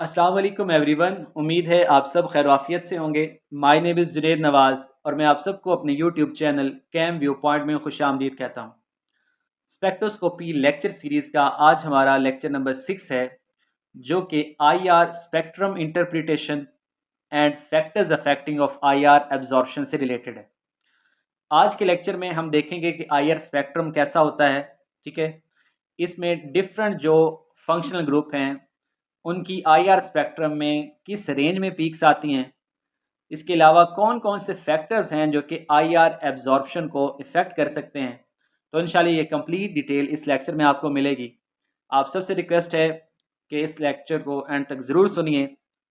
अस्सलाम वालेकुम एवरीवन। उम्मीद है आप सब खैर आफियत से होंगे। My name is Junaid Nawaz और मैं आप सबको अपने YouTube channel cam view point में खुशामदीद कहता हूँ। स्पेक्ट्रोस्कोपी लेक्चर सीरीज़ का आज हमारा लेक्चर नंबर 6 है, जो कि I R spectrum interpretation and factors affecting of I R absorption से रिलेटेड है। आज के लेक्चर में हम देखेंगे कि आई आर स्पेक्ट्रम कैसा होता है। ठीक है, इसमें डिफरेंट जो फंक्शनल ग्रुप हैं उनकी आई आर स्पेक्ट्रम में किस रेंज में पीक्स आती हैं। इसके अलावा कौन कौन से फैक्टर्स हैं जो कि आई आर एब्जॉर्प्शन को इफ़ेक्ट कर सकते हैं। तो इंशाल्लाह ये कंप्लीट डिटेल इस लेक्चर में आपको मिलेगी। आप सबसे रिक्वेस्ट है कि इस लेक्चर को एंड तक ज़रूर सुनिए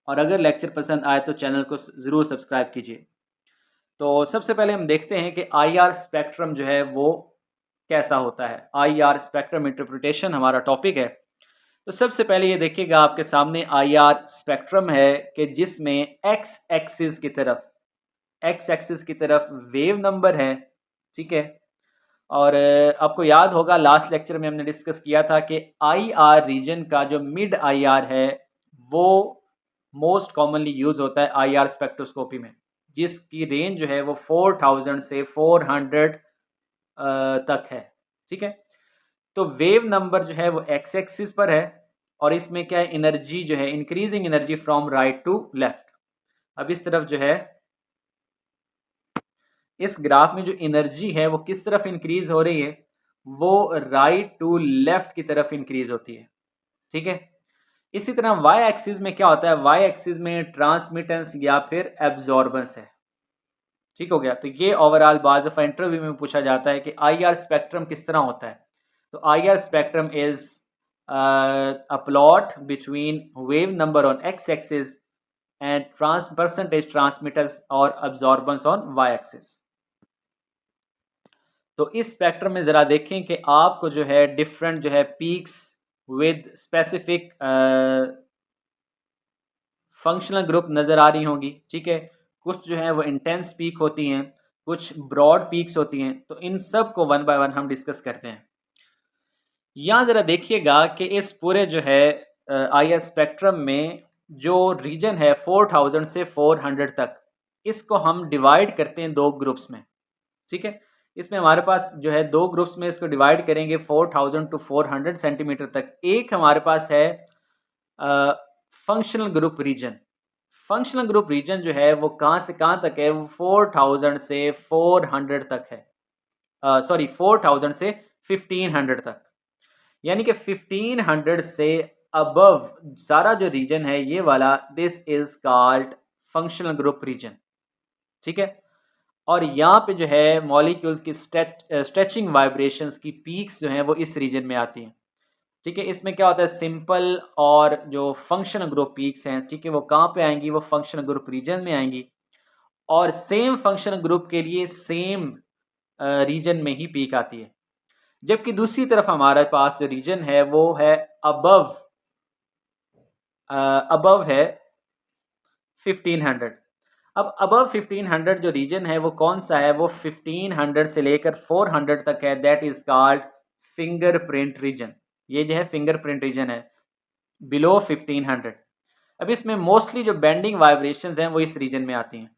और अगर लेक्चर पसंद आए तो चैनल को ज़रूर सब्सक्राइब कीजिए। तो सबसे पहले हम देखते हैं कि आई आर स्पेक्ट्रम जो है वो कैसा होता है। आई आर स्पेक्ट्रम इंटरप्रिटेशन हमारा टॉपिक है। तो सबसे पहले ये देखिएगा, आपके सामने आई आर स्पेक्ट्रम है कि जिसमें एक्स एक्सिस की तरफ वेव नंबर है। ठीक है, और आपको याद होगा लास्ट लेक्चर में हमने डिस्कस किया था कि आई आर रीजन का जो मिड आई आर है वो मोस्ट कॉमनली यूज होता है आई आर स्पेक्ट्रोस्कोपी में, जिसकी रेंज जो है वो 4000 से 400 तक है। ठीक है, तो वेव नंबर जो है वो एक्स एक्सिस पर है और इसमें क्या है, एनर्जी जो है increasing energy from right to left. अब इस तरफ जो है इस ग्राफ में जो एनर्जी है वो किस तरफ इंक्रीज हो रही है, वो राइट टू लेफ्ट की तरफ इंक्रीज होती है। ठीक है, इसी तरह वाई एक्सिस में क्या होता है, वाई एक्सिस में ट्रांसमिटेंस या फिर एब्जॉर्बेंस है। ठीक हो गया, तो ये ओवरऑल बाज ऑफ इंटरव्यू में पूछा जाता है कि आई आर स्पेक्ट्रम किस तरह होता है। तो I R spectrum is a plot between wave number on x axis and percentage transmitters और अब्जॉर्बेंस ऑन वाई एक्सिस। तो इस स्पेक्ट्रम में ज़रा देखें कि आपको जो है डिफरेंट जो है peaks with specific functional group नज़र आ रही होंगी। ठीक है, कुछ जो है वो इंटेंस पीक होती हैं, कुछ ब्रॉड पीक्स होती हैं। तो इन सब को वन बाय वन हम डिस्कस करते हैं। यहाँ ज़रा देखिएगा कि इस पूरे जो है आई एस स्पेक्ट्रम में जो रीजन है 4000 से 400 तक, इसको हम डिवाइड करते हैं दो ग्रुप्स में। ठीक है, इसमें हमारे पास जो है दो ग्रुप्स में इसको डिवाइड करेंगे 4000 टू 400 सेंटीमीटर तक। एक हमारे पास है functional group region. Functional group region जो है वो कहाँ से कहाँ तक है, वो 4000 से 400 तक है। सॉरी 4000 से 1500 तक, यानी कि 1500 से अबव सारा जो रीजन है ये वाला, this is called functional group region. ठीक है, और यहाँ पे जो है मॉलिक्यूल्स की स्ट्रेचिंग वाइब्रेशंस की पीक्स जो हैं वो इस रीजन में आती हैं। ठीक है, इसमें क्या होता है, सिंपल और जो फंक्शनल ग्रुप पीक्स हैं, ठीक है, वो कहाँ पे आएंगी, वो फंक्शनल ग्रुप रीजन में आएंगी। और सेम फंक्शनल ग्रुप के लिए सेम रीजन में ही पीक आती है। जबकि दूसरी तरफ हमारे पास जो रीजन है वो है अबव अबव है 1500। अब अबव 1500 जो रीजन है वो कौन सा है, वो 1500 से लेकर 400 तक है। That is called fingerprint region. ये जो है फिंगरप्रिंट रीजन है बिलो 1500। अब इसमें मोस्टली जो बेंडिंग वाइब्रेशंस हैं वो इस रीजन में आती हैं।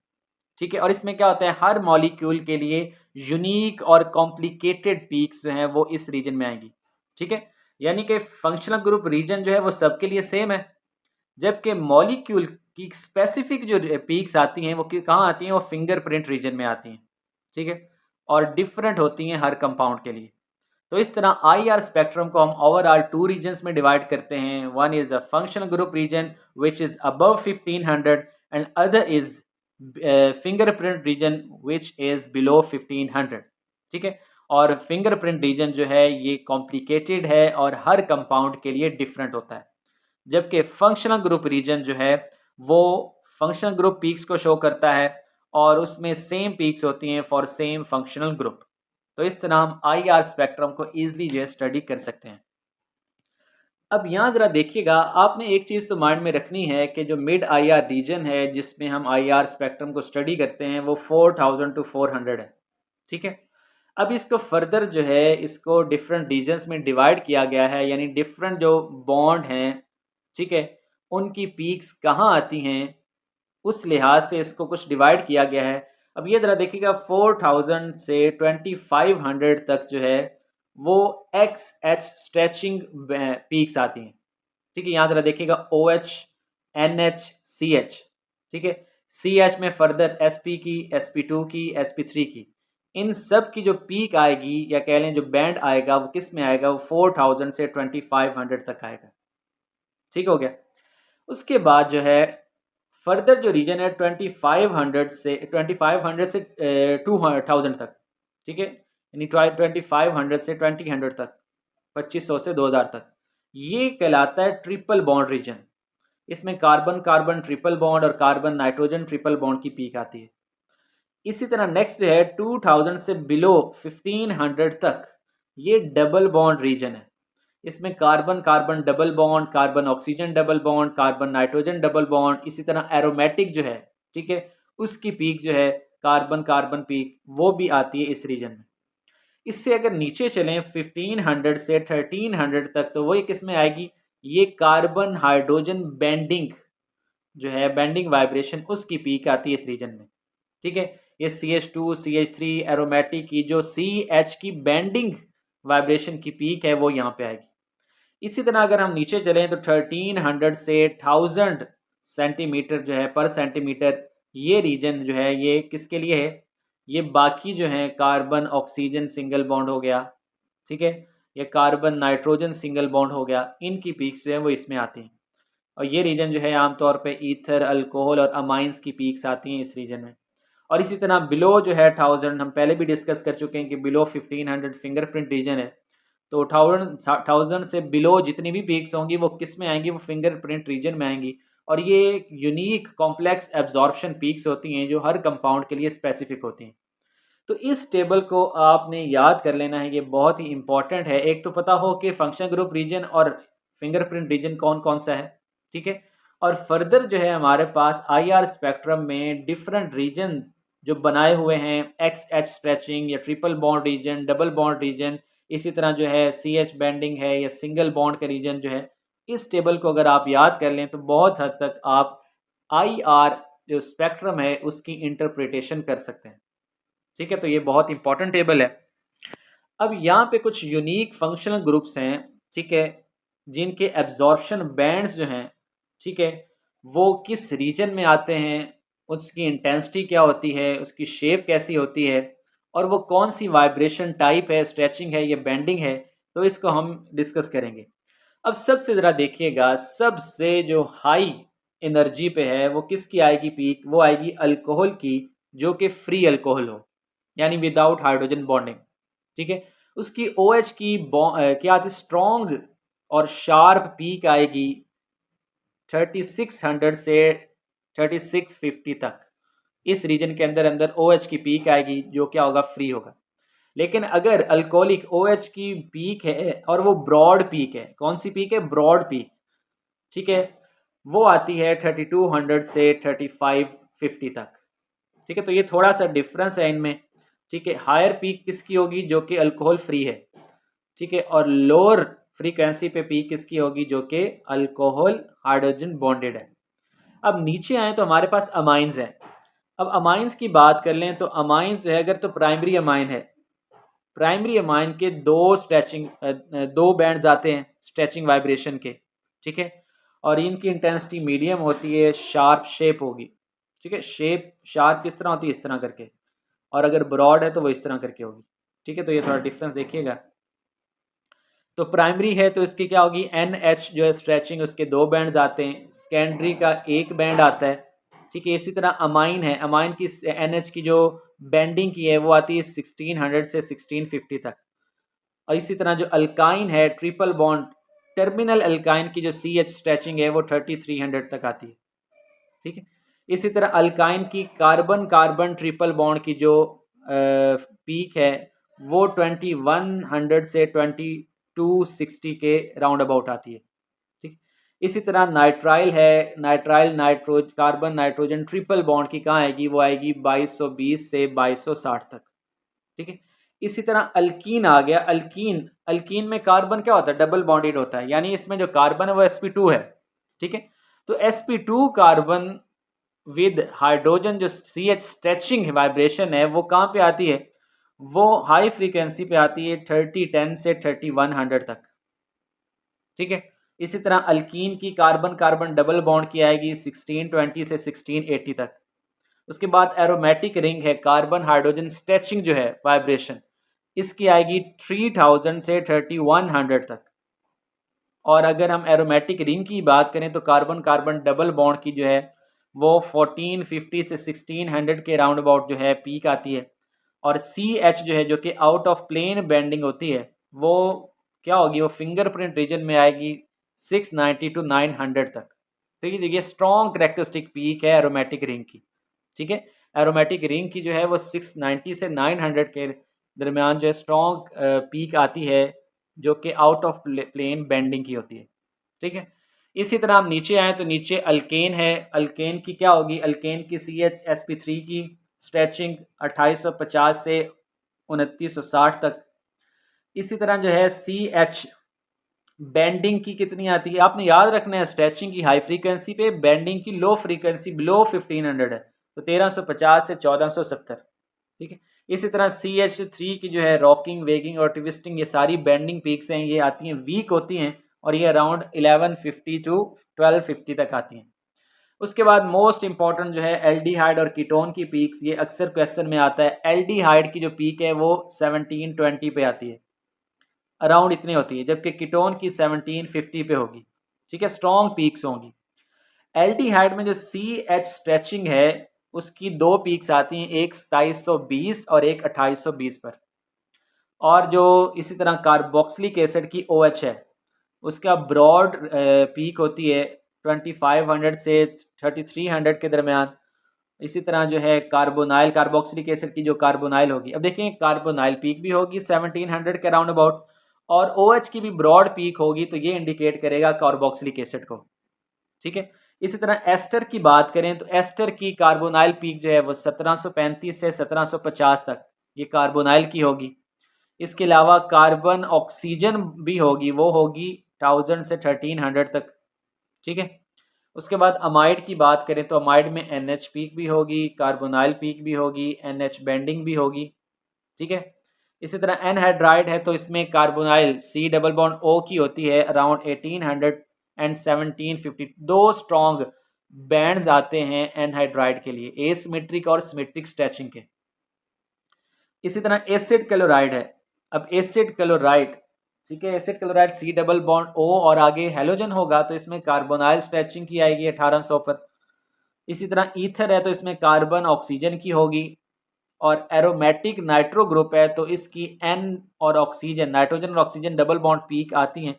ठीक है, और इसमें क्या होता है, हर मॉलिक्यूल के लिए यूनिक और कॉम्प्लिकेटेड पीक्स जो हैं वो इस रीजन में आएंगी। ठीक है, यानी कि फंक्शनल ग्रुप रीजन जो है वो सबके लिए सेम है, जबकि मॉलिक्यूल की स्पेसिफिक जो पीक्स आती हैं वो कहाँ आती हैं, वो फिंगरप्रिंट रीजन में आती हैं। ठीक है, और डिफरेंट होती हैं हर कंपाउंड के लिए। तो इस तरह आई आर स्पेक्ट्रम को हम ओवरऑल टू रीजन्स में डिवाइड करते हैं। One is a functional group region which is above 1500 and other is fingerprint region which is below 1500। ठीक है, और फिंगरप्रिंट रीजन जो है ये कॉम्प्लिकेटेड है और हर कंपाउंड के लिए डिफरेंट होता है। जबकि फंक्शनल ग्रुप रीजन जो है वो फंक्शनल ग्रुप पीक्स को शो करता है और उसमें सेम पीक्स होती हैं फॉर सेम फंक्शनल ग्रुप। तो इस तरह हम आई आर स्पेक्ट्रम को ईजिली जो है स्टडी कर सकते हैं। अब यहाँ ज़रा देखिएगा, आपने एक चीज़ तो माइंड में रखनी है कि जो मिड आई आर रीजन है जिसमें हम आई आर स्पेक्ट्रम को स्टडी करते हैं वो 4000 टू 400 है। ठीक है, अब इसको फर्दर जो है इसको डिफरेंट रीजन्स में डिवाइड किया गया है, यानी डिफरेंट जो बॉन्ड हैं, ठीक है, उनकी पीक्स कहाँ आती हैं, उस लिहाज से इसको कुछ डिवाइड किया गया है। अब ये ज़रा देखिएगा 4000 से 2500 तक जो है वो एक्स एच स्ट्रेचिंग पीक्स आती हैं। ठीक है, यहाँ ज़रा देखिएगा OH, NH, CH। ठीक है, CH में फर्दर SP की, SP2 की, SP3 की, इन सब की जो पीक आएगी या कह लें जो बैंड आएगा वो किस में आएगा, वो 4000 से 2500 तक आएगा। ठीक हो गया। उसके बाद जो है फर्दर जो रीजन है 2500 से 2000 तक। ठीक है, यानी 2500 से 2000 तक, 2500 से 2000 तक, ये कहलाता है ट्रिपल बॉन्ड रीजन। इसमें कार्बन कार्बन ट्रिपल बॉन्ड और कार्बन नाइट्रोजन ट्रिपल बॉन्ड की पीक आती है। इसी तरह नेक्स्ट है 2000 से बिलो 1500 तक, ये डबल बॉन्ड रीजन है। इसमें carbon carbon double bond, carbon oxygen double bond, carbon nitrogen double bond, इसी तरह एरोमेटिक जो है, ठीक है, उसकी पीक जो है कार्बन कार्बन पीक, वो भी आती है इस रीजन में। इससे अगर नीचे चलें 1500 से 1300 तक, तो वो किस में आएगी, ये कार्बन हाइड्रोजन बेंडिंग जो है, बेंडिंग वाइब्रेशन, उसकी पीक आती है इस रीजन में। ठीक है, ये CH2 CH3 एरोमेटिक की जो CH की बेंडिंग वाइब्रेशन की पीक है वो यहाँ पे आएगी। इसी तरह अगर हम नीचे चलें तो 1300 से 1000 सेंटीमीटर जो है पर सेंटीमीटर, ये रीजन जो है ये किसके लिए है, ये बाकी जो है कार्बन ऑक्सीजन सिंगल बॉन्ड हो गया, ठीक है, ये कार्बन नाइट्रोजन सिंगल बॉन्ड हो गया, इनकी पीक्स जो है वो इसमें आती हैं। और ये रीजन जो है आमतौर पे ईथर, अल्कोहल और अमाइंस की पीक्स आती हैं इस रीजन में। और इसी तरह बिलो जो है 1000, हम पहले भी डिस्कस कर चुके हैं कि बिलो 1500 फिंगरप्रिंट रीजन है। तो 1000 से बिलो जितनी भी पीक्स होंगी वो किस में आएंगी, वो फिंगरप्रिंट रीजन में आएंगी। और ये यूनिक कॉम्प्लेक्स एब्जॉर्प्शन पीक्स होती हैं जो हर कंपाउंड के लिए स्पेसिफिक होती हैं। तो इस टेबल को आपने याद कर लेना है, ये बहुत ही इंपॉर्टेंट है। एक तो पता हो कि फंक्शन ग्रुप रीजन और फिंगरप्रिंट रीजन कौन कौन सा है, ठीक है। और फर्दर जो है हमारे पास IR स्पेक्ट्रम में डिफरेंट रीजन जो बनाए हुए हैं, XH स्ट्रेचिंग या triple bond region, double bond region, इसी तरह जो है CH बेंडिंग है या सिंगल बॉन्ड का रीजन जो है, इस टेबल को अगर आप याद कर लें तो बहुत हद तक आप IR जो स्पेक्ट्रम है उसकी इंटरप्रिटेशन कर सकते हैं। ठीक है, तो ये बहुत इंपॉर्टेंट टेबल है। अब यहाँ पे कुछ यूनिक फंक्शनल ग्रुप्स हैं, ठीक है, जिनके एब्जॉर्प्शन बैंड्स जो हैं, ठीक है, वो किस रीजन में आते हैं, उसकी इंटेंसिटी क्या होती है, उसकी शेप कैसी होती है, और वो कौन सी वाइब्रेशन टाइप है, स्ट्रेचिंग है या बेंडिंग है, तो इसको हम डिस्कस करेंगे। अब सबसे ज़रा देखिएगा, सबसे जो हाई एनर्जी पे है वो किसकी आएगी पीक, वो आएगी अल्कोहल की, जो कि फ्री अल्कोहल हो, यानी विदाउट हाइड्रोजन बॉन्डिंग। ठीक है, उसकी OH की क्या आती, स्ट्रॉन्ग और शार्प पीक आएगी 3600 से 3650 तक। इस रीजन के अंदर अंदर OH की पीक आएगी जो क्या होगा, फ्री होगा। लेकिन अगर अल्कोहलिक OH की पीक है और वो ब्रॉड पीक है, कौन सी पीक है, ब्रॉड पीक, ठीक है, वो आती है 3200 से 3550 तक। ठीक है, तो ये थोड़ा सा डिफरेंस है इनमें। ठीक है, हायर पीक किसकी होगी, जो कि अल्कोहल फ्री है, ठीक है, और लोअर फ्रीक्वेंसी पे पीक किसकी होगी, जो कि अल्कोहल हाइड्रोजन बॉन्डेड है। अब नीचे आए तो हमारे पास अमाइंस हैं। अब अमाइंस की बात कर लें तो अमाइंस जो है, अगर तो प्राइमरी अमाइन है, प्राइमरी अमाइन के दो बैंड्स आते हैं स्ट्रेचिंग वाइब्रेशन के, ठीक है, और इनकी इंटेंसिटी मीडियम होती है, शार्प शेप होगी। ठीक है, शेप शार्प किस तरह होती है, इस तरह करके, और अगर ब्रॉड है तो वो इस तरह करके होगी। ठीक है, तो ये थोड़ा डिफरेंस देखिएगा। तो प्राइमरी है तो इसकी क्या होगी, NH जो है स्ट्रेचिंग, उसके दो बैंड्स आते हैं, सेकेंडरी का एक बैंड आता है। ठीक है, इसी तरह अमाइन है, अमाइन की NH की जो बेंडिंग की है वो आती है 1600 से 1650 तक। और इसी तरह जो अल्काइन है, ट्रिपल बॉन्ड टर्मिनल अल्काइन की जो CH स्ट्रेचिंग है वो 3300 तक आती है। ठीक है, इसी तरह अल्काइन की कार्बन कार्बन ट्रिपल बॉन्ड की जो पीक है वो 2100 से 2260 के राउंड अबाउट आती है। ठीक, इसी तरह नाइट्राइल है, nitrile carbon nitrogen triple bond की कहाँ आएगी, वो आएगी 2220 से 2260 तक। ठीक है, इसी तरह अल्कीन आ गया। अल्कीन, अल्कीन में कार्बन क्या होता है, डबल बॉन्डेड होता है, यानी इसमें जो कार्बन है वो sp2 है। ठीक है, तो sp2 कार्बन विद हाइड्रोजन जो CH स्ट्रेचिंग वाइब्रेशन है वो कहाँ पे आती है, वो हाई फ्रीक्वेंसी पे आती है 3010 से 3100 तक। ठीक है। इसी तरह अल्कीन की कार्बन कार्बन डबल बॉन्ड की आएगी 1620 से 1680 तक। उसके बाद एरोमेटिक रिंग है कार्बन हाइड्रोजन स्ट्रेचिंग जो है वाइब्रेशन, इसकी आएगी 3000 से 3100 तक। और अगर हम एरोमेटिक रिंग की बात करें तो कार्बन कार्बन डबल बॉन्ड की जो है वो 1450 से 1600 के राउंड अबाउट जो है पीक आती है। और CH जो है जो कि आउट ऑफ प्लेन बेंडिंग होती है वो क्या होगी, वो फिंगरप्रिंट रीजन में आएगी 690 टू 900 तक। तो ये स्ट्रॉन्ग करेक्टरिस्टिक पीक है एरोमेटिक रिंग की। ठीक है। एरोमेटिक रिंग की जो है वो 690 से 900 के दरमियान जो है स्ट्रॉन्ग पीक आती है जो कि आउट ऑफ प्लेन बेंडिंग की होती है। ठीक है। इसी तरह हम नीचे आए तो नीचे अल्केन है। अल्केन की क्या होगी, अल्केन की CH sp3 की स्ट्रेचिंग 2850 से 2960 तक। इसी तरह जो है CH बेंडिंग की कितनी आती है, आपने याद रखना है स्ट्रेचिंग की हाई फ्रीक्वेंसी पे, बेंडिंग की लो फ्रीक्वेंसी बिलो 1500 है, तो 1350 से 1470। ठीक है। इसी तरह CH3 की जो है रॉकिंग वेगिंग और ट्विस्टिंग ये सारी बेंडिंग पीक्स हैं, ये आती हैं वीक होती हैं और ये अराउंड 1150 टू 1250 तक आती हैं। उसके बाद मोस्ट इंपॉर्टेंट जो है एल्डिहाइड और कीटोन की पीक्स, ये अक्सर क्वेश्चन में आता है। एल्डिहाइड की जो पीक है वो 1720 पे आती है, अराउंड इतनी होती है, जबकि कीटोन की 1750 पे होगी। ठीक है, स्ट्रॉन्ग पीक्स होंगी। एल्डिहाइड में जो CH स्ट्रेचिंग है उसकी दो पीक्स आती हैं, एक 2720 और एक 2820 पर। और जो इसी तरह कार्बोक्सिलिक एसिड की OH है उसका ब्रॉड पीक होती है 2500 से 3300 के दरमियान। इसी तरह जो है कार्बोनाइल कार्बोक्सिलिक एसिड की जो कार्बोनाइल होगी, अब देखें कार्बोनाइल पीक भी होगी 1700 के राउंड अबाउट और OH की भी ब्रॉड पीक होगी, तो ये इंडिकेट करेगा कार्बोक्सिलिक एसिड को। ठीक है। इसी तरह एस्टर की बात करें तो एस्टर की कार्बोनाइल पीक जो है वो 1735 से 1750 तक ये कार्बोनाइल की होगी। इसके अलावा कार्बन ऑक्सीजन भी होगी, वो होगी 1000 से 1300 तक। ठीक है। उसके बाद अमाइड की बात करें तो अमाइड में NH पीक भी होगी, कार्बोनाइल पीक भी होगी, NH बेंडिंग भी होगी। ठीक है। इसी तरह एनहाइड्राइड है तो इसमें carbonyl C double bond O की होती है अराउंड 1800 एंड 1750। दो स्ट्रॉन्ग बैंड्स आते हैं एनहाइड्राइड के लिए, एसिमेट्रिक और सिमेट्रिक स्ट्रेचिंग के। इसी तरह एसिड क्लोराइड है। अब एसिड क्लोराइड, ठीक है, acid chloride C double bond O और आगे हेलोजन होगा तो इसमें कार्बोनाइल स्ट्रेचिंग की आएगी 1800 पर। इसी तरह ईथर है तो इसमें कार्बन ऑक्सीजन की होगी। और एरोमेटिक नाइट्रो ग्रुप है तो इसकी N और ऑक्सीजन, नाइट्रोजन और ऑक्सीजन डबल बॉन्ड पीक आती हैं।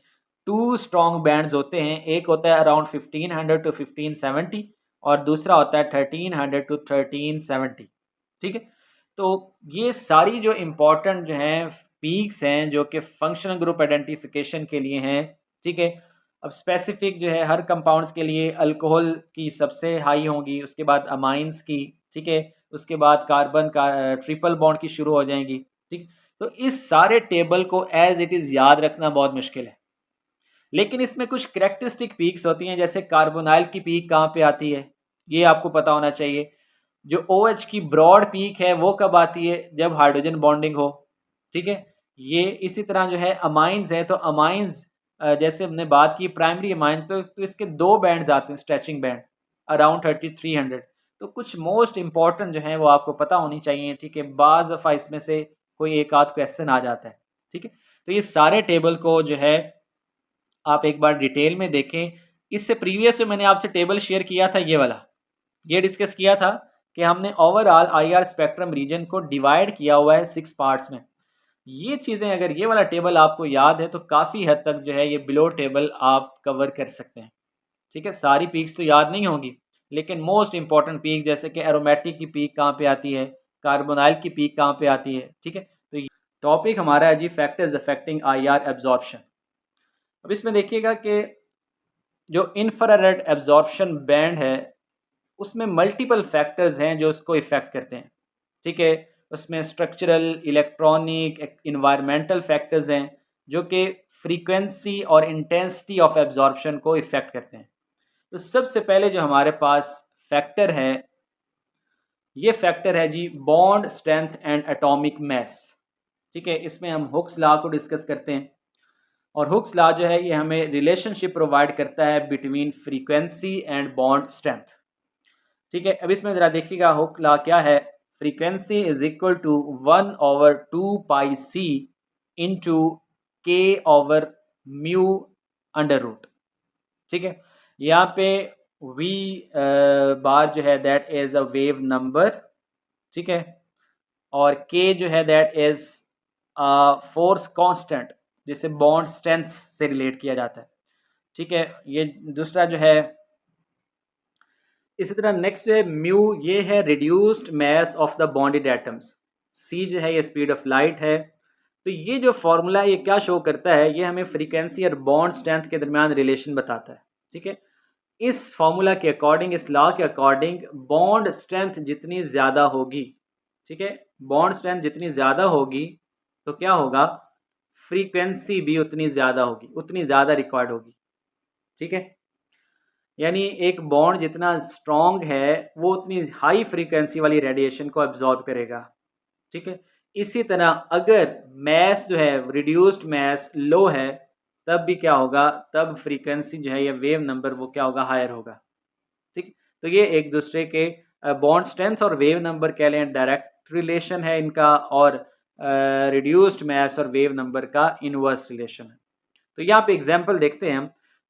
टू स्ट्रॉन्ग बैंड्स होते हैं, एक होता है अराउंड 1500 टू 1570 और दूसरा होता है 1300 टू 1370। ठीक है। तो ये सारी जो इम्पोर्टेंट जो हैं पीक्स हैं जो कि फंक्शनल ग्रुप आइडेंटिफिकेशन के लिए हैं। ठीक है। अब स्पेसिफिक जो है हर कंपाउंड्स के लिए अल्कोहल की सबसे हाई होंगी, उसके बाद अमाइंस की। ठीक है। उसके बाद कार्बन का ट्रिपल बॉन्ड की शुरू हो जाएंगी। ठीक। तो इस सारे टेबल को एज इट इज़ याद रखना बहुत मुश्किल है, लेकिन इसमें कुछ करेक्टरिस्टिक पीक्स होती हैं, जैसे कार्बोनाइल की पीक कहाँ पे आती है ये आपको पता होना चाहिए। जो OH की ब्रॉड पीक है वो कब आती है, जब हाइड्रोजन बॉन्डिंग हो। ठीक है। ये इसी तरह जो है अमाइंस है तो अमाइंस जैसे हमने बात की प्राइमरी अमाइन तो इसके दो बैंड्स आते हैं स्ट्रेचिंग बैंड अराउंड 3300। तो कुछ मोस्ट इंपॉर्टेंट जो है वो आपको पता होनी चाहिए। ठीक है। बाज़ दफ़ा इसमें से कोई एक आध क्वेश्चन आ जाता है। ठीक है। तो ये सारे टेबल को जो है आप एक बार डिटेल में देखें। इससे प्रीवियस जो मैंने आपसे टेबल शेयर किया था ये वाला, ये डिस्कस किया था कि हमने ओवरऑल IR स्पेक्ट्रम रीजन को डिवाइड किया हुआ है 6 पार्ट्स में। ये चीज़ें अगर ये वाला टेबल आपको याद है तो काफ़ी हद तक जो है ये बिलो टेबल आप कवर कर सकते हैं। ठीक है। सारी पीक्स तो याद नहीं होंगी, लेकिन मोस्ट इंपॉर्टेंट पीक जैसे कि एरोमेटिक की पीक कहाँ पे आती है, कार्बोनाइल की पीक कहाँ पे आती है। ठीक है। तो टॉपिक हमारा है जी फैक्टर्स अफेक्टिंग IR एब्जॉर्प्शन। अब इसमें देखिएगा कि जो इंफ्रारेड एब्जॉर्प्शन बैंड है उसमें मल्टीपल फैक्टर्स हैं जो उसको इफ़ेक्ट करते हैं। ठीक है। उसमें स्ट्रक्चरल, इलेक्ट्रॉनिक, इन्वायरमेंटल फैक्टर्स हैं जो कि फ्रीक्वेंसी और इंटेंसिटी ऑफ एब्जॉर्प्शन को इफ़ेक्ट करते हैं। तो सबसे पहले जो हमारे पास फैक्टर है, ये फैक्टर है जी bond strength and atomic mass. ठीक है, इसमें हम हुक्स लॉ को डिस्कस करते हैं, और हुक्स लॉ जो है ये हमें रिलेशनशिप प्रोवाइड करता है between frequency and bond strength. ठीक है, अब इसमें ज़रा देखिएगा हुक लॉ क्या है। Frequency is equal to 1/2 pi c into k over mu under root. ठीक है, यहाँ पे v बार जो है that is a wave number. ठीक है, और k जो है दैट इज फोर्स कांस्टेंट, जिसे बॉन्ड स्ट्रेंथ से रिलेट किया जाता है। ठीक है, ये दूसरा जो है। इसी तरह नेक्स्ट जो है म्यू, ये है reduced mass of the bonded atoms. सी जो है ये स्पीड ऑफ लाइट है। तो ये जो फॉर्मूला ये क्या शो करता है, ये हमें फ्रीक्वेंसी और बॉन्ड स्ट्रेंथ के दरमियान रिलेशन बताता है। ठीक है, इस फॉर्मूला के अकॉर्डिंग, इस लॉ के अकॉर्डिंग बॉन्ड स्ट्रेंथ जितनी ज़्यादा होगी, ठीक है, बॉन्ड स्ट्रेंथ जितनी ज़्यादा होगी तो क्या होगा, फ्रीक्वेंसी भी उतनी ज़्यादा होगी, उतनी ज़्यादा रिक्वायर्ड होगी। ठीक है, यानी एक बॉन्ड जितना स्ट्रॉन्ग है वो उतनी हाई फ्रीक्वेंसी वाली रेडिएशन को एब्जॉर्ब करेगा। ठीक है, इसी तरह अगर मैस जो है रिड्यूस्ड मैस लो है, तब भी क्या होगा, तब फ्रीक्वेंसी जो है या वेव नंबर वो क्या होगा, हायर होगा। ठीक, तो ये एक दूसरे के बॉन्ड स्ट्रेंथ और वेव नंबर कह लें डायरेक्ट रिलेशन है इनका, और रिड्यूस्ड मैस और वेव नंबर का इनवर्स रिलेशन है। तो यहाँ पे एग्जाम्पल देखते हैं हम।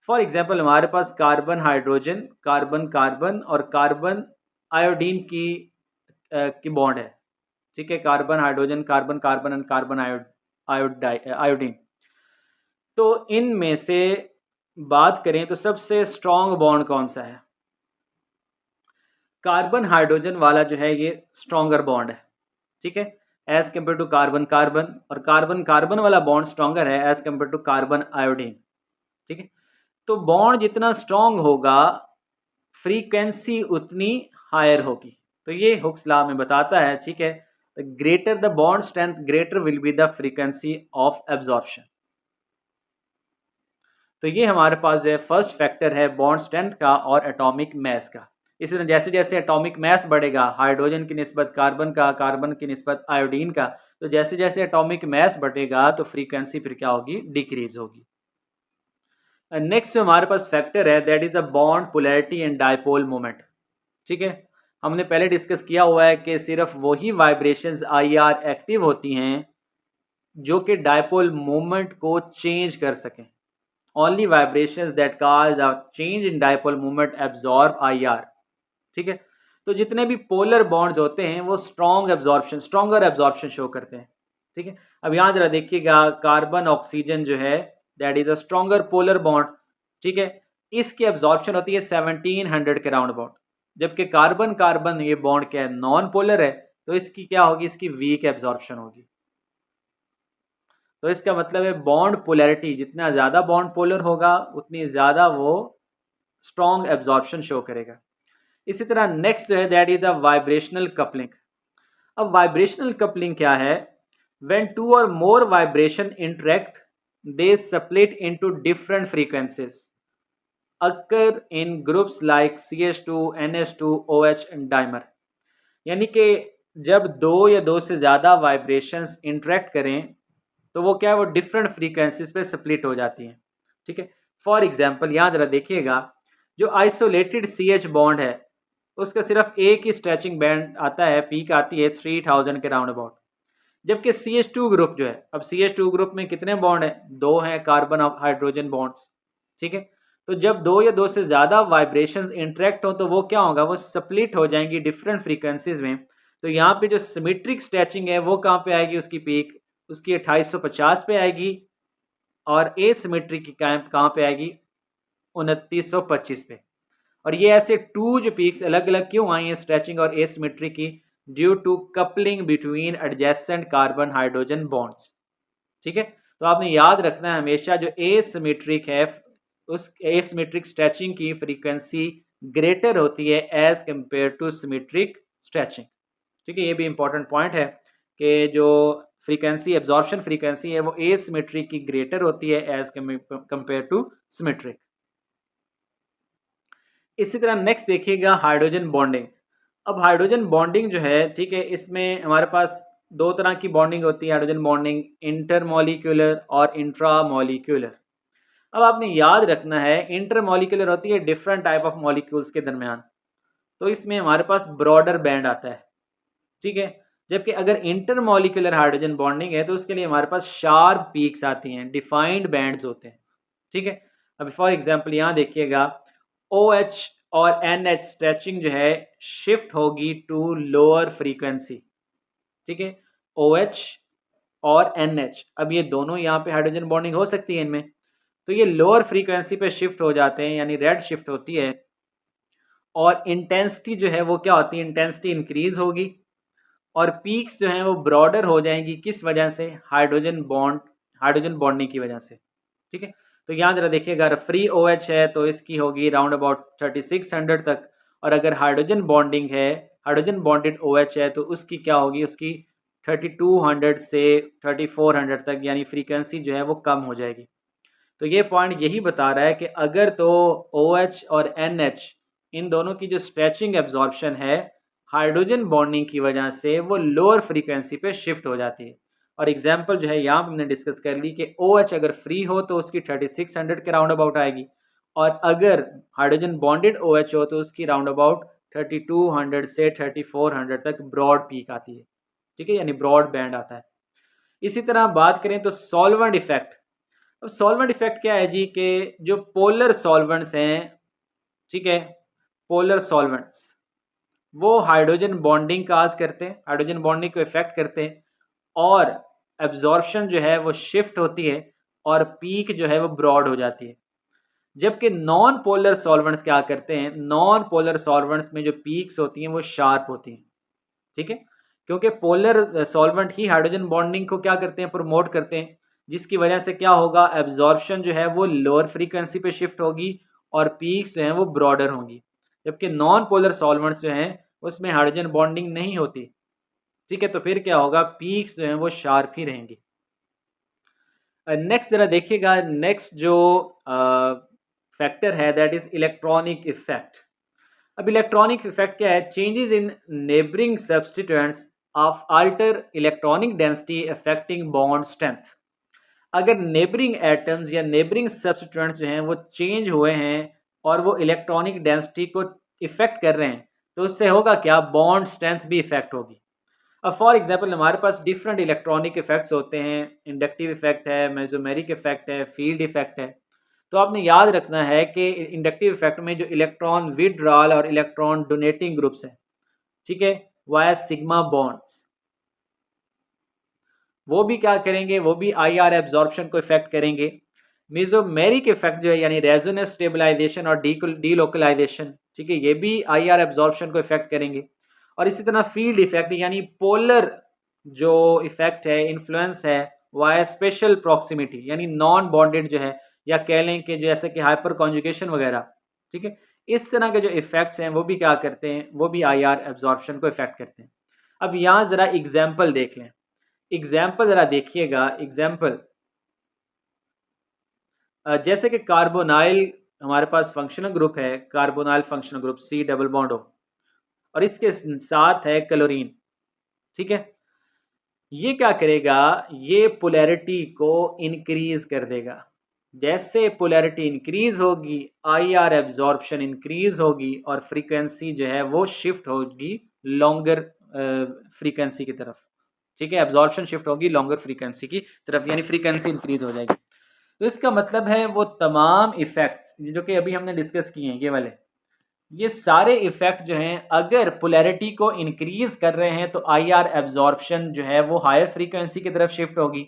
फॉर एग्जाम्पल हमारे पास कार्बन हाइड्रोजन, कार्बन कार्बन और कार्बन आयोडीन की बॉन्ड है। ठीक है, carbon hydrogen, carbon carbon and carbon iodine. तो इनमें से बात करें तो सबसे स्ट्रॉन्ग बॉन्ड कौन सा है, कार्बन हाइड्रोजन वाला जो है ये स्ट्रॉन्गर बॉन्ड है। ठीक है, as compare to carbon carbon, और कार्बन कार्बन वाला बॉन्ड स्ट्रॉन्गर है as compare to carbon iodine. ठीक है, तो बॉन्ड जितना स्ट्रॉन्ग होगा फ्रीक्वेंसी उतनी हायर होगी। तो ये हुक्स लॉ में बताता है। ठीक है, greater the bond strength greater will be the frequency of absorption. तो ये हमारे पास जो है फर्स्ट फैक्टर है बॉन्ड स्ट्रेंथ का और एटॉमिक मैस का। इसी तरह जैसे जैसे एटॉमिक मैस बढ़ेगा, हाइड्रोजन की निस्बत कार्बन का, कार्बन की निस्बत आयोडीन का, तो जैसे जैसे एटॉमिक मैस बढ़ेगा तो फ्रीक्वेंसी फिर क्या होगी, डिक्रीज होगी। नेक्स्ट हमारे पास फैक्टर है that is a bond polarity and dipole moment. ठीक है, हमने पहले डिस्कस किया हुआ है कि सिर्फ वही वाइब्रेशंस IR एक्टिव होती हैं जो कि डायपोल मोमेंट को चेंज कर सकें। Only vibrations that cause a change in dipole moment absorb IR। ठीक है, तो जितने भी पोलर बॉन्ड्स होते हैं वो स्ट्रॉन्गर एब्जॉर्प्शन शो करते हैं। ठीक है, अब यहाँ जरा देखिएगा, कार्बन ऑक्सीजन जो है that is a stronger polar bond. ठीक है, इसकी एब्जॉर्प्शन होती है 1700 के राउंड अबाउट, जबकि कार्बन कार्बन ये बॉन्ड क्या है, नॉन पोलर है, तो इसकी क्या होगी, इसकी वीक एब्जॉर्प्शन होगी। तो इसका मतलब है बॉन्ड पोलैरिटी, जितना ज़्यादा बॉन्ड पोलर होगा उतनी ज़्यादा वो स्ट्रॉन्ग एब्जॉर्प्शन शो करेगा। इसी तरह नेक्स्ट जो है that is a vibrational coupling. अब वाइब्रेशनल कपलिंग क्या है, व्हेन टू और more vibration interact they split into different frequencies occur in groups like CH2 NH2 OH dimer. यानी कि जब दो या दो से ज़्यादा वाइब्रेशंस इंटरेक्ट करें तो वो क्या है, वो डिफरेंट फ्रीक्वेंसीज पे स्प्लिट हो जाती हैं। ठीक है, फॉर एग्जांपल यहाँ जरा देखिएगा, जो आइसोलेटेड CH बॉन्ड है उसका सिर्फ एक ही स्ट्रेचिंग बैंड आता है, पीक आती है 3000 के राउंड अबाउट। जबकि CH2 ग्रुप जो है, अब CH2 ग्रुप में कितने बॉन्ड हैं, दो हैं कार्बन और हाइड्रोजन बॉन्ड्स। ठीक है, तो जब दो या दो से ज़्यादा वाइब्रेशंस इंटरेक्ट हो तो वो क्या होगा, वो स्प्लिट हो जाएंगी डिफरेंट फ्रीक्वेंसीज में। तो यहाँ पे जो सिमेट्रिक स्ट्रेचिंग है वो कहाँ पे आएगी, उसकी पीक उसकी 2850 पे आएगी, और एसिमेट्रिक की कहाँ पे आएगी, 2925 पे। और ये ऐसे टू जो पीक्स अलग अलग क्यों आई हैं, स्ट्रेचिंग और एसिमेट्री की, due to coupling between adjacent carbon hydrogen bonds. ठीक है, तो आपने याद रखना है हमेशा जो एसिमेट्रिक है उस एसिमेट्रिक स्ट्रेचिंग की फ्रीक्वेंसी ग्रेटर होती है as compare to symmetric stretching. ठीक है, ये भी इंपॉर्टेंट पॉइंट है कि जो फ्रीक्वेंसी एब्जॉर्प्शन फ्रीक्वेंसी है वो एसिमेट्रिक की ग्रेटर होती है एज कंपेयर टू सिमेट्रिक। इसी तरह नेक्स्ट देखिएगा हाइड्रोजन बॉन्डिंग। अब हाइड्रोजन बॉन्डिंग जो है, ठीक है, इसमें हमारे पास दो तरह की बॉन्डिंग होती है हाइड्रोजन बॉन्डिंग, इंटरमॉलिक्यूलर और इंट्रामॉलिक्यूलर। अब आपने याद रखना है इंटरमॉलिक्यूलर होती है डिफरेंट टाइप ऑफ मॉलिक्यूल्स के दरमियान, तो इसमें हमारे पास ब्रॉडर बैंड आता है, ठीक है। जबकि अगर इंटरमॉलिक्यूलर हाइड्रोजन बॉन्डिंग है तो उसके लिए हमारे पास शार्प पीक्स आती हैं, डिफाइंड बैंड्स होते हैं, ठीक है। अब फॉर एग्जांपल यहाँ देखिएगा OH और NH स्ट्रेचिंग जो है शिफ्ट होगी टू लोअर फ्रीक्वेंसी, ठीक है। OH और NH, अब ये दोनों यहाँ पे हाइड्रोजन बॉन्डिंग हो सकती है इनमें, तो ये लोअर फ्रीक्वेंसी पे शिफ्ट हो जाते हैं, यानी रेड शिफ्ट होती है, और इंटेंसिटी जो है वो क्या होती है, इंटेंसिटी इंक्रीज होगी, और पीक्स जो हैं वो ब्रॉडर हो जाएंगी। किस वजह से? हाइड्रोजन बॉन्डिंग की वजह से, ठीक है। तो यहाँ जरा देखिए, अगर फ्री OH है तो इसकी होगी राउंड अबाउट 3600 तक, और अगर हाइड्रोजन बॉन्डिंग है, हाइड्रोजन बॉन्डेड OH है, तो उसकी क्या होगी, उसकी 3200 से 3400 तक, यानी फ्रीक्वेंसी जो है वो कम हो जाएगी। तो ये पॉइंट यही बता रहा है कि अगर तो OH और NH इन दोनों की जो स्ट्रेचिंग एब्जॉर्प्शन है हाइड्रोजन बॉन्डिंग की वजह से वो लोअर फ्रीक्वेंसी पे शिफ्ट हो जाती है। और एग्जांपल जो है यहाँ पर हमने डिस्कस कर ली कि OH अगर फ्री हो तो उसकी 3600 के राउंड अबाउट आएगी, और अगर हाइड्रोजन बॉन्डेड OH हो तो उसकी राउंड अबाउट 3200 से 3400 तक ब्रॉड पीक आती है, ठीक है, यानी ब्रॉड बैंड आता है। इसी तरह बात करें तो सॉल्वेंट इफेक्ट। अब सॉल्वेंट इफेक्ट क्या है जी, कि जो पोलर सॉल्वेंट्स हैं, ठीक है, पोलर सॉल्वेंट्स वो हाइड्रोजन बॉन्डिंग काज करते हैं, हाइड्रोजन बॉन्डिंग को इफेक्ट करते हैं, और एब्जॉर्प्शन जो है वो शिफ्ट होती है, और पीक जो है वो ब्रॉड हो जाती है। जबकि नॉन पोलर सॉल्वेंट्स क्या करते हैं, नॉन पोलर सॉल्वेंट्स में जो पीक्स होती हैं वो शार्प होती हैं, ठीक है, क्योंकि पोलर सॉल्वेंट ही हाइड्रोजन बॉन्डिंग को क्या करते हैं, प्रमोट करते हैं, जिसकी वजह से क्या होगा, एब्जॉर्प्शन जो है वो लोअर फ्रीक्वेंसी पे शिफ्ट होगी, और पीक्स जो हैं वो ब्रॉडर होंगी। जबकि नॉन पोलर सॉल्वेंट्स जो हैं उसमें हाइड्रोजन बॉन्डिंग नहीं होती, ठीक है, तो फिर क्या होगा, पीक्स जो हैं वो शार्प ही रहेंगी। नेक्स्ट जरा देखिएगा, नेक्स्ट जो फैक्टर है दैट इज इलेक्ट्रॉनिक इफेक्ट। अब इलेक्ट्रॉनिक इफेक्ट क्या है, changes in neighbouring substituents of alter electronic density affecting bond strength. अगर नेबरिंग एटम्स या नेबरिंग सब्सटीट्यूएंट्स जो हैं वो चेंज हुए हैं और वो इलेक्ट्रॉनिक डेंसिटी को इफेक्ट कर रहे हैं, तो उससे होगा क्या, बॉन्ड स्ट्रेंथ भी इफेक्ट होगी। अब फॉर एग्जांपल हमारे पास डिफरेंट इलेक्ट्रॉनिक इफेक्ट्स होते हैं, इंडक्टिव इफेक्ट है, मेसोमेरिक इफेक्ट है, फील्ड इफेक्ट है। तो आपने याद रखना है कि इंडक्टिव इफेक्ट में जो इलेक्ट्रॉन विड्रॉल और इलेक्ट्रॉन डोनेटिंग ग्रुप्स हैं, ठीक है, वाया सिग्मा बॉन्ड्स, वो भी क्या करेंगे, वो भी IR एब्जॉर्प्शन को इफेक्ट करेंगे। मेसोमेरिक इफेक्ट जो है यानी रेजोनेंस स्टेबलाइजेशन और डीलोकलाइजेशन, ठीक है, ये भी IR एब्जॉर्प्शन को इफेक्ट करेंगे। और इसी तरह फील्ड इफेक्ट यानी पोलर जो इफेक्ट है, इन्फ्लुएंस है वाया स्पेशल प्रॉक्सिमिटी, यानी नॉन बॉन्डेड जो है, या कह लें कि जैसे कि हाइपर कॉन्जुगेशन वगैरह, ठीक है, इस तरह के जो इफेक्ट्स हैं वो भी क्या करते हैं, वो भी IR एब्जॉर्प्शन को इफेक्ट करते हैं। अब यहाँ ज़रा एग्जाम्पल देख लें, एग्जाम्पल ज़रा देखिएगा, एग्जाम्पल जैसे कि कार्बोनाइल हमारे पास फंक्शनल ग्रुप है, carbonyl functional group C double bond O, और इसके साथ है क्लोरीन, ठीक है, ये क्या करेगा, ये पोलैरिटी को इंक्रीज कर देगा। जैसे पोलैरिटी इंक्रीज होगी IR एब्जॉर्प्शन इंक्रीज होगी, और फ्रीक्वेंसी जो है वो शिफ्ट होगी लॉन्गर फ्रीक्वेंसी की तरफ, ठीक है, एब्जॉर्प्शन शिफ्ट होगी लॉन्गर फ्रीक्वेंसी की तरफ, यानी फ्रीक्वेंसी इंक्रीज हो जाएगी। तो इसका मतलब है वो तमाम इफेक्ट्स जो कि अभी हमने डिस्कस किए हैं, ये वाले, ये सारे इफेक्ट जो हैं अगर पोलैरिटी को इंक्रीज कर रहे हैं तो IR एब्जॉर्प्शन जो है वो हायर फ्रीक्वेंसी की तरफ शिफ्ट होगी,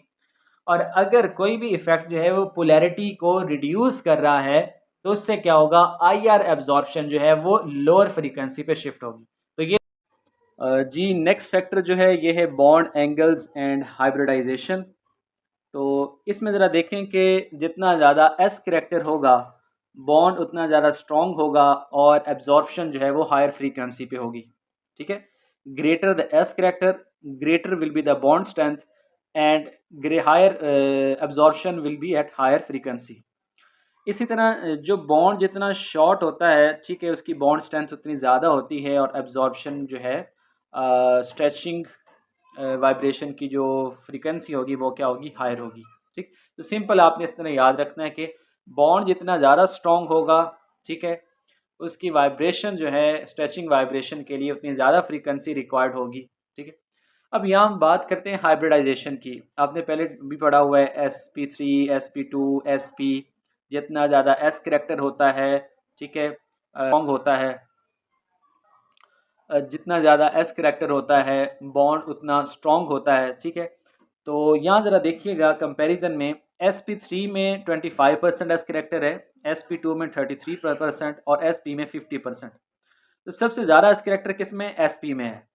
और अगर कोई भी इफेक्ट जो है वो पोलैरिटी को रिड्यूस कर रहा है तो उससे क्या होगा, IR एब्जॉर्प्शन जो है वो लोअर फ्रीक्वेंसी पे शिफ्ट होगी। तो ये जी नेक्स्ट फैक्टर जो है ये है बॉन्ड एंगल्स एंड हाइब्रिडाइजेशन। तो इसमें ज़रा देखें कि जितना ज़्यादा S करैक्टर होगा बॉन्ड उतना ज़्यादा स्ट्रॉन्ग होगा, और एब्जॉर्प्शन जो है वो हायर फ्रीक्वेंसी पे होगी, ठीक है। Greater the S character greater will be the bond strength, and higher absorption will be at higher frequency. इसी तरह जो बॉन्ड जितना शॉर्ट होता है, ठीक है, उसकी बॉन्ड स्ट्रेंथ उतनी ज़्यादा होती है और एब्जॉर्प्शन जो है स्ट्रेचिंग वाइब्रेशन की जो फ्रीक्वेंसी होगी वो क्या होगी, हायर होगी। ठीक, तो सिंपल आपने इस तरह याद रखना है कि बॉन्ड जितना ज़्यादा स्ट्रॉन्ग होगा, ठीक है, उसकी वाइब्रेशन जो है स्ट्रेचिंग वाइब्रेशन के लिए उतनी ज़्यादा फ्रीक्वेंसी रिक्वायर्ड होगी। ठीक है, अब यहाँ हम बात करते हैं हाइब्रिडाइजेशन की। आपने पहले भी पढ़ा हुआ है sp3 sp2 sp, जितना ज़्यादा s करेक्टर होता है, ठीक है, स्ट्रॉन्ग होता है, जितना ज़्यादा s करेक्टर होता है बॉन्ड उतना स्ट्रॉन्ग होता है। ठीक है, तो यहाँ ज़रा देखिएगा कंपैरिजन में sp3 में 25% s करेक्टर है, sp2 में 33% और sp में 50%। तो सबसे ज़्यादा s करेक्टर किस में, sp में है।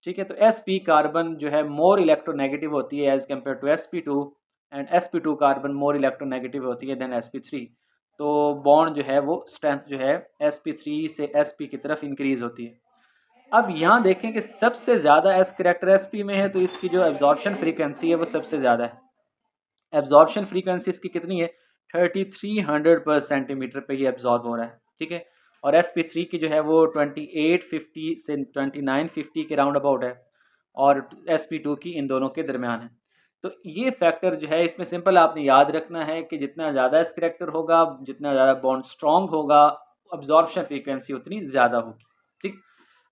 ठीक है, तो sp कार्बन जो है मोर इलेक्ट्रोनेगेटिव होती है as compare to sp2, and sp2 carbon more electronegative होती है देन sp3। तो बॉन्ड जो है वो स्ट्रेंथ जो है sp3 से sp की तरफ इंक्रीज होती है। अब यहाँ देखें कि सबसे ज़्यादा s करेक्टर sp में है, तो इसकी जो एब्जॉर्प्शन फ्रीक्वेंसी है वो सबसे ज़्यादा है। एब्जॉर्प्शन फ्रीक्वेंसी इसकी कितनी है, 3300 पर सेंटीमीटर पे ये एब्जॉर्ब हो रहा है। ठीक है, और sp3 की जो है वो 2850 से 2950 के राउंड अबाउट है, और sp2 की इन दोनों के दरमियान है। तो ये फैक्टर जो है इसमें सिंपल आपने याद रखना है कि जितना ज़्यादा एस करेक्टर होगा, जितना ज़्यादा बॉन्ड स्ट्रॉन्ग होगा, अब्जॉर्प्शन फ्रीक्वेंसी उतनी ज़्यादा होगी। ठीक,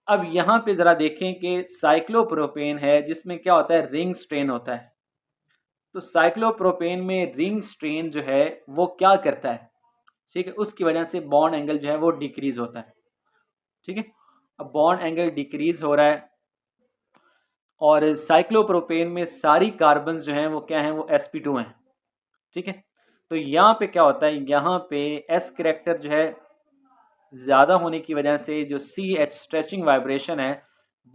अब यहाँ पे ज़रा देखें कि साइक्लोप्रोपेन है जिसमें क्या होता है, रिंग स्ट्रेन होता है। तो साइक्लोप्रोपेन में रिंग स्ट्रेन जो है वो क्या करता है, ठीक है, उसकी वजह से बॉन्ड एंगल जो है वो डिक्रीज होता है। ठीक है, अब बॉन्ड एंगल डिक्रीज हो रहा है और साइक्लोप्रोपेन में सारी कार्बन जो हैं वो क्या हैं, वो sp2 हैं। ठीक है, तो यहाँ पे क्या होता है, यहाँ पे s करेक्टर जो है ज़्यादा होने की वजह से जो ch स्ट्रेचिंग वाइब्रेशन है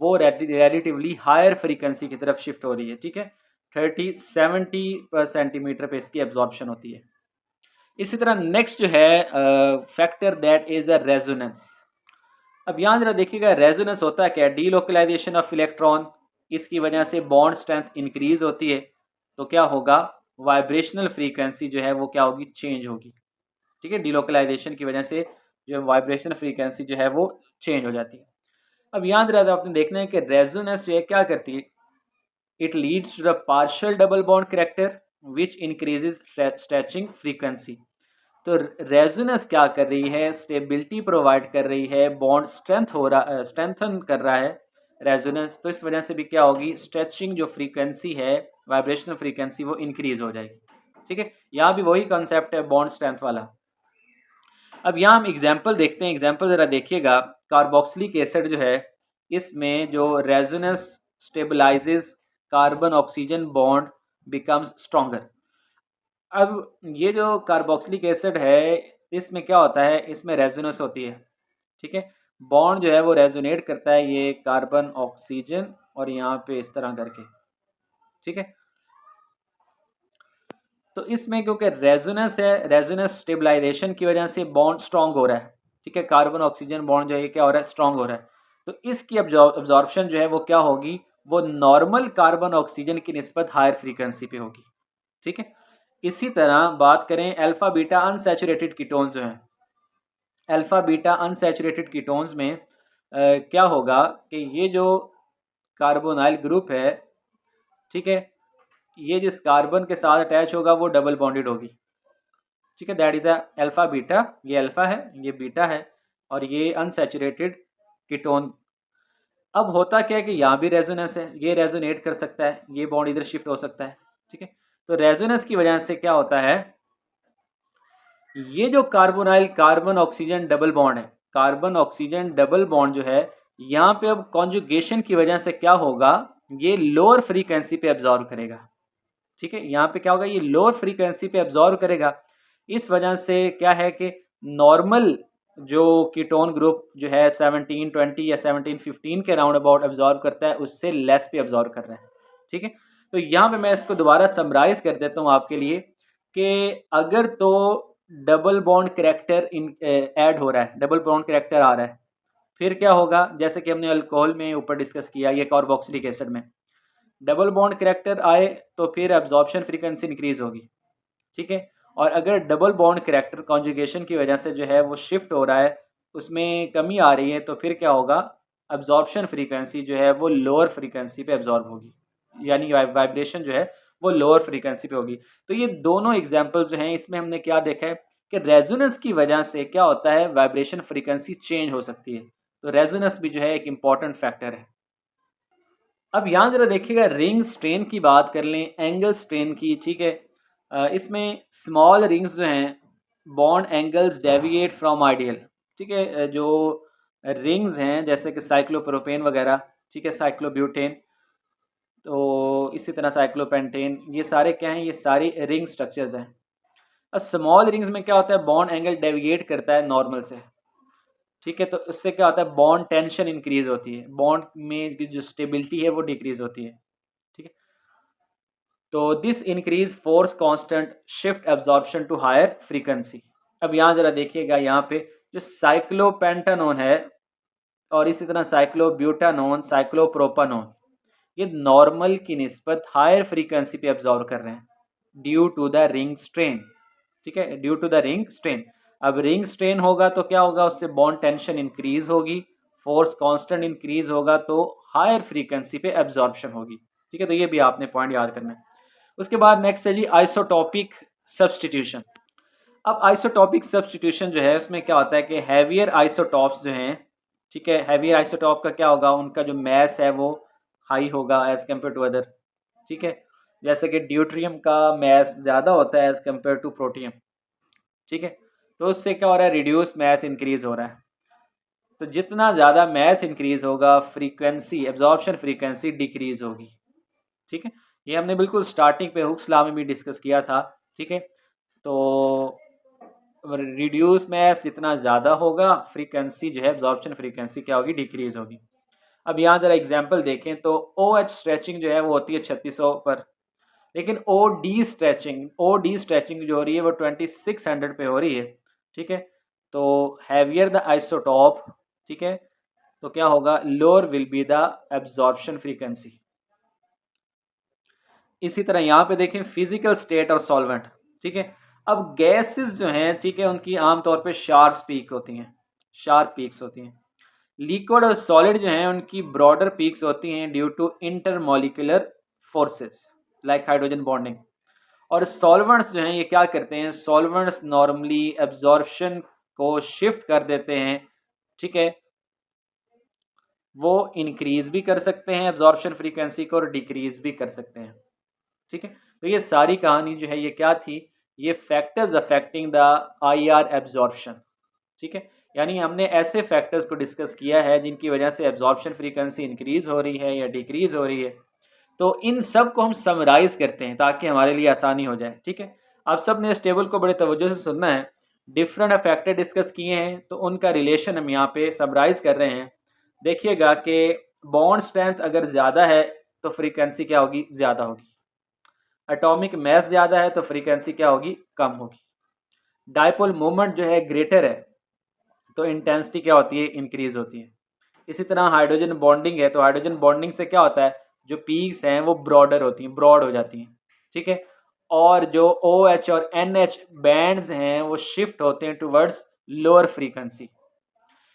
वो रिलेटिवली हायर फ्रीक्वेंसी की तरफ शिफ्ट हो रही है। ठीक है, 30-70 पर सेंटीमीटर पे इसकी एब्जॉर्प्शन होती है। इसी तरह नेक्स्ट जो है factor that is a resonance. अब यहाँ जरा देखिएगा रेजोनेंस होता है क्या, डीलोकलाइजेशन ऑफ इलेक्ट्रॉन, इसकी वजह से बॉन्ड स्ट्रेंथ इंक्रीज होती है, तो क्या होगा, वाइब्रेशनल फ्रीक्वेंसी जो है वो क्या होगी, चेंज होगी। ठीक है, डीलोकलाइजेशन की वजह से जो वाइब्रेशनल फ्रीक्वेंसी जो है वो चेंज हो जाती है। अब यहाँ जरा आपने देखना है कि रेजोनेंस जो है क्या करती है, it leads to the partial double bond character which increases stretching frequency. तो रेजोनेंस क्या कर रही है, स्टेबिलिटी प्रोवाइड कर रही है, बॉन्ड स्ट्रेंथ हो रहा स्ट्रेंथन कर रहा है रेजोनेंस, तो इस वजह से भी क्या होगी, स्ट्रेचिंग जो फ्रीक्वेंसी है वाइब्रेशनल फ्रीक्वेंसी वो इंक्रीज हो जाएगी। ठीक है, यहाँ भी वही कंसेप्ट है बॉन्ड स्ट्रेंथ वाला। अब यहाँ हम एग्जाम्पल देखते हैं, एग्जाम्पल ज़रा देखिएगा, कार्बोक्सिलिक एसिड जो है इसमें जो resonance stabilises carbon oxygen bond becomes stronger. अब ये जो कार्बोक्सिलिक एसिड है इसमें क्या होता है, इसमें रेजोनेंस होती है। ठीक है, बॉन्ड जो है वो रेजोनेट करता है ये कार्बन ऑक्सीजन और यहाँ पे इस तरह करके। ठीक है, तो इसमें क्योंकि रेजोनेंस है, रेजोनेंस स्टेबलाइजेशन की वजह से बॉन्ड स्ट्रॉन्ग हो रहा है। ठीक है, कार्बन ऑक्सीजन बॉन्ड जो है क्या हो रहा है, स्ट्रॉन्ग हो रहा है। तो इसकी अब्जॉर्प्शन जो है वो क्या होगी, वो नॉर्मल कार्बन ऑक्सीजन की निस्बत हायर फ्रीक्वेंसी पे होगी। ठीक है, इसी तरह बात करें अल्फा बीटा अनसैचुरेटेड कीटोन्स जो हैं, अल्फा बीटा अनसैचुरेटेड कीटोन्स में क्या होगा कि ये जो कार्बोनाइल ग्रुप है, ठीक है, ये जिस कार्बन के साथ अटैच होगा वो डबल बॉन्डेड होगी। ठीक है, दैट इज़ अल्फा बीटा, ये अल्फा है ये बीटा है और ये अनसैचुरेटेड कीटोन। अब होता क्या है कि यहाँ भी रेजोनेंस है, ये रेजोनेट कर सकता है, ये बॉन्ड इधर शिफ्ट हो सकता है। ठीक है, तो रेजोनेंस की वजह से क्या होता है, ये जो carbonyl carbon oxygen double bond है, कार्बन ऑक्सीजन डबल बॉन्ड जो है यहाँ पे अब कॉन्जुगेशन की वजह से क्या होगा, ये लोअर फ्रीक्वेंसी पे एब्जॉर्व करेगा। ठीक है, यहाँ पे क्या होगा, ये लोअर फ्रीक्वेंसी पे एब्जॉर्व करेगा। इस वजह से क्या है कि नॉर्मल जो कीटोन ग्रुप जो है 1720 या 1715 के राउंड अबाउट एब्जॉर्व करता है, उससे लेस पे एब्जॉर्व कर रहा है। ठीक है, तो यहाँ पे मैं इसको दोबारा समराइज कर देता हूँ आपके लिए कि अगर तो डबल बॉन्ड करेक्टर ऐड हो रहा है, डबल बॉन्ड करेक्टर आ रहा है, फिर क्या होगा, जैसे कि हमने अल्कोहल में ऊपर डिस्कस किया, ये कार्बोक्सिलिक एसिड में डबल बॉन्ड करेक्टर आए तो फिर एब्जॉर्प्शन फ्रीक्वेंसी इंक्रीज होगी। ठीक है, और अगर डबल बॉन्ड करैक्टर कॉन्जुगेशन की वजह से जो है वो शिफ्ट हो रहा है, उसमें कमी आ रही है, तो फिर क्या होगा, अब्जॉर्प्शन फ्रीक्वेंसी जो है वो लोअर फ्रीक्वेंसी पे अब्जॉर्ब होगी, यानी वाइब्रेशन जो है वो लोअर फ्रीक्वेंसी पे होगी। तो ये दोनों एग्जांपल जो हैं, इसमें हमने क्या देखा है कि रेजोनेंस की वजह से क्या होता है, वाइब्रेशन फ्रीक्वेंसी चेंज हो सकती है। तो रेजोनेंस भी जो है एक इम्पॉर्टेंट फैक्टर है। अब यहाँ जरा देखिएगा, रिंग स्ट्रेन की बात कर लें, एंगल स्ट्रेन की, ठीक है। इसमें स्मॉल रिंग्स जो हैं, bond angles deviate from ideal, ठीक है। जो रिंग्स हैं जैसे कि साइक्लोप्रोपेन वगैरह, ठीक है, साइक्लोब्यूटेन, तो इसी तरह साइक्लोपेंटेन, ये सारे क्या हैं, ये सारी रिंग स्ट्रक्चर्स हैं। अब स्मॉल रिंग्स में क्या होता है, बॉन्ड एंगल डेविएट करता है नॉर्मल से, ठीक है। तो उससे क्या होता है, बॉन्ड टेंशन इंक्रीज होती है, बॉन्ड में की जो स्टेबिलिटी है वो डिक्रीज होती है, ठीक है। तो this increase force constant shift absorption to higher frequency. अब यहाँ जरा देखिएगा, यहाँ पे जो साइक्लोपेंटानोन है और इसी तरह साइक्लोब्यूटानोन, साइक्लोप्रोपानोन, ये नॉर्मल की निस्बत हायर फ्रीक्वेंसी पे एब्जॉर्व कर रहे हैं due to the ring strain, ठीक है, due to the ring strain. अब रिंग स्ट्रेन होगा तो क्या होगा, उससे बॉन्ड टेंशन इंक्रीज होगी, फोर्स कांस्टेंट इंक्रीज होगा, तो हायर फ्रीक्वेंसी पे एब्जॉर्प्शन होगी, ठीक है। तो ये भी आपने पॉइंट याद करना है। उसके बाद नेक्स्ट है जी आइसोटॉपिक सब्सटीट्यूशन। अब आइसोटॉपिक सब्सटीट्यूशन जो है, उसमें क्या होता है कि हैवियर आइसोटॉप्स जो हैं, ठीक है, हैवियर आइसोटॉप का क्या होगा, उनका जो मैस है वो हाई होगा एज कम्पेयर टू अदर, ठीक है। जैसे कि ड्यूट्रियम का मैस ज़्यादा होता है एज कम्पेयर टू प्रोटियम, ठीक है। तो उससे क्या हो रहा है, रिड्यूस मैस इंक्रीज हो रहा है। तो जितना ज़्यादा मैस इंक्रीज होगा, फ्रीक्वेंसी, एब्जॉर्प्शन फ्रीक्वेंसी डिक्रीज होगी, ठीक है। ये हमने बिल्कुल स्टार्टिंग पे हुक्स लॉ में भी डिस्कस किया था, ठीक है। तो रिड्यूस मैस जितना ज़्यादा होगा, फ्रीक्वेंसी जो है, एब्जॉर्प्शन फ्रीक्वेंसी क्या होगी, डिक्रीज होगी। अब यहाँ ज़रा एग्जांपल देखें तो ओ एच स्ट्रेचिंग जो है वो होती है 3600 पर, लेकिन ओ डी स्ट्रेचिंग जो हो रही है वो 2600 पे हो रही है, ठीक है। तो हैवियर द आइसोटॉप, ठीक है, तो क्या होगा, lower will be the absorption frequency. इसी तरह यहाँ पे देखें फिजिकल स्टेट और सॉल्वेंट, ठीक है। अब गैसेस जो हैं, ठीक है, उनकी आमतौर पे शार्प पीक होती हैं, शार्प पीक्स होती हैं। लिक्विड और सॉलिड जो हैं उनकी ब्रॉडर पीक्स होती हैं due to intermolecular forces like hydrogen bonding. और सॉल्वेंट्स जो हैं ये क्या करते हैं, सॉल्वेंट्स नॉर्मली एब्जॉर्प्शन को शिफ्ट कर देते हैं, ठीक है। वो इंक्रीज भी कर सकते हैं एब्जॉर्प्शन फ्रीक्वेंसी को और डिक्रीज भी कर सकते हैं, ठीक है। तो ये सारी कहानी जो है ये क्या थी, ये factors affecting the I R absorption, ठीक है। यानी हमने ऐसे फैक्टर्स को डिस्कस किया है जिनकी वजह से एब्जॉर्प्शन फ्रीक्वेंसी इंक्रीज हो रही है या डिक्रीज हो रही है। तो इन सब को हम समराइज करते हैं ताकि हमारे लिए आसानी हो जाए, ठीक है। आप सब ने इस टेबल को बड़े तवज्जो से सुनना है, डिफरेंट फैक्टर डिस्कस किए हैं, तो उनका रिलेशन हम यहाँ पे समराइज कर रहे हैं। देखिएगा कि बॉन्ड स्ट्रेंथ अगर ज़्यादा है तो फ्रीक्वेंसी क्या होगी, ज़्यादा होगी। एटॉमिक मास ज़्यादा है तो फ्रीक्वेंसी क्या होगी, कम होगी। डाइपोल मोमेंट जो है ग्रेटर है तो इंटेंसिटी क्या होती है, इंक्रीज होती है। इसी तरह हाइड्रोजन बॉन्डिंग है तो हाइड्रोजन बॉन्डिंग से क्या होता है, जो पीक्स हैं वो ब्रॉडर होती हैं, ब्रॉड हो जाती हैं, ठीक है। और जो ओ एच और एन एच बैंड्स हैं वो शिफ्ट होते हैं टूवर्ड्स लोअर फ्रीक्वेंसी।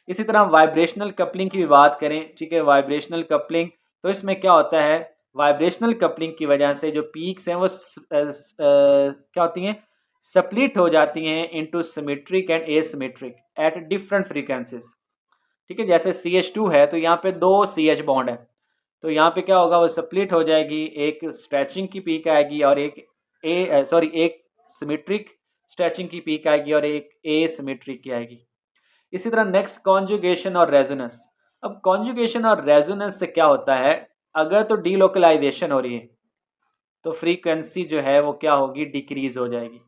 इसी तरह वाइब्रेशनल कपलिंग की भी बात करें, ठीक है, वाइब्रेशनल कपलिंग, तो इसमें क्या होता है, वाइब्रेशनल कपलिंग की वजह से जो पीक्स हैं वो क्या होती हैं, स्प्लिट हो जाती हैं into symmetric and asymmetric at different frequencies, ठीक है। जैसे CH2 है तो यहाँ पे दो CH बॉन्ड है, तो यहाँ पे क्या होगा, वो स्प्लिट हो जाएगी, एक स्ट्रेचिंग की पीक आएगी और एक सिमेट्रिक स्ट्रेचिंग की पीक आएगी और एक एसिमेट्रिक की आएगी। इसी तरह नेक्स्ट कॉन्जुगेशन और रेजोनेंस। अब कॉन्जुगेशन और रेजोनेंस से क्या होता है, अगर तो डीलोकलाइजेशन हो रही है तो फ्रीक्वेंसी जो है वो क्या होगी, डिक्रीज हो जाएगी,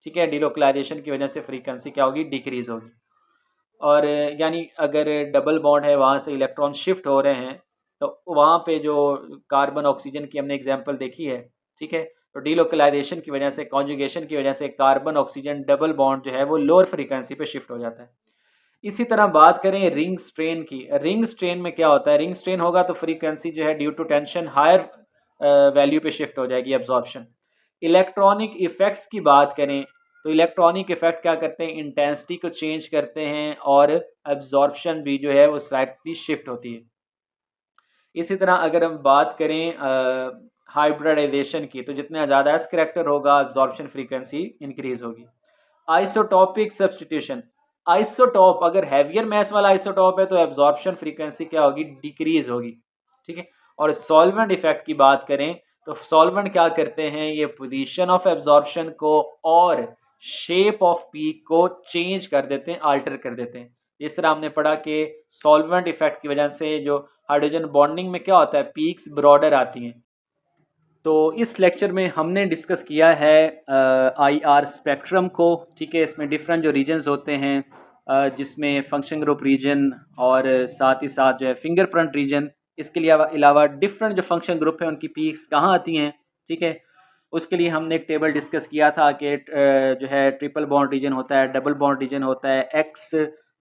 ठीक है। डीलोकलाइजेशन की वजह से फ्रीक्वेंसी क्या होगी, डिक्रीज होगी। और यानी अगर डबल बॉन्ड है, वहाँ से इलेक्ट्रॉन शिफ्ट हो रहे हैं, तो वहाँ पे जो कार्बन ऑक्सीजन की हमने एग्जांपल देखी है, ठीक है। तो डीलोकलाइजेशन की वजह से, कॉन्जुगेशन की वजह से कार्बन ऑक्सीजन डबल बॉन्ड जो है वो लोअर फ्रीक्वेंसी पे शिफ्ट हो जाता है। इसी तरह बात करें रिंग स्ट्रेन की, रिंग स्ट्रेन में क्या होता है, रिंग स्ट्रेन होगा तो फ्रीक्वेंसी जो है due to tension higher value पे शिफ्ट हो जाएगी, एब्जॉर्प्शन। इलेक्ट्रॉनिक इफेक्ट्स की बात करें तो इलेक्ट्रॉनिक इफेक्ट क्या करते हैं, इंटेंसिटी को चेंज करते हैं और एब्जॉर्प्शन भी जो है वो स्लाइटली शिफ्ट होती है। इसी तरह अगर हम बात करें हाइब्रिडाइजेशन की, तो जितना ज़्यादा एस करेक्टर होगा एब्जॉर्प्शन फ्रीक्वेंसी इंक्रीज होगी। आइसोटॉपिक सब्सटीट्यूशन, आइसोटॉप अगर हैवियर मैस वाला आइसोटॉप है तो एब्जॉर्प्शन फ्रीक्वेंसी क्या होगी, डिक्रीज होगी। ठीक है। और सॉल्वेंट इफेक्ट की बात करें तो सॉल्वेंट क्या करते हैं, ये पोजीशन ऑफ एब्जॉर्प्शन को और शेप ऑफ पीक को चेंज कर देते हैं, आल्टर कर देते हैं। इस तरह हमने पढ़ा कि सॉल्वेंट इफेक्ट की वजह से जो हाइड्रोजन बॉन्डिंग में क्या होता है, पीक्स ब्रॉडर आती हैं। तो इस लेक्चर में हमने डिस्कस किया है आईआर स्पेक्ट्रम को। ठीक है, इसमें डिफरेंट जो रीजन्स होते हैं जिसमें फंक्शन ग्रुप रीजन और साथ ही साथ जो है फिंगरप्रिंट रीजन, इसके लिए अलावा डिफरेंट जो फंक्शन ग्रुप है उनकी पीक्स कहाँ आती हैं। ठीक है, उसके लिए हमने एक टेबल डिस्कस किया था कि जो है ट्रिपल बॉन्ड रीजन होता है, डबल बॉन्ड रीजन होता है, एक्स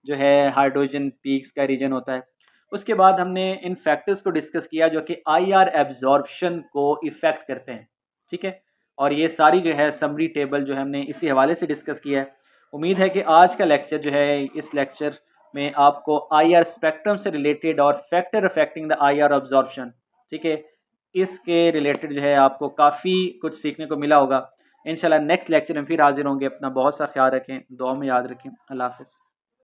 जो है हाइड्रोजन पीक्स का रीजन होता है। उसके बाद हमने इन फैक्टर्स को डिस्कस किया जो कि आईआर एब्जॉर्प्शन को इफ़ेक्ट करते हैं। ठीक है, और ये सारी जो है समरी टेबल जो है हमने इसी हवाले से डिस्कस किया है। उम्मीद है कि आज का लेक्चर जो है, इस लेक्चर में आपको आईआर स्पेक्ट्रम से रिलेटेड और factor affecting the IR absorption, ठीक है, इसके रिलेटेड जो है आपको काफ़ी कुछ सीखने को मिला होगा। इंशाल्लाह नेक्स्ट लेक्चर में फिर हाजिर होंगे। अपना बहुत सा ख्याल रखें, दुआ में याद रखें। अल्लाह हाफ़िज़।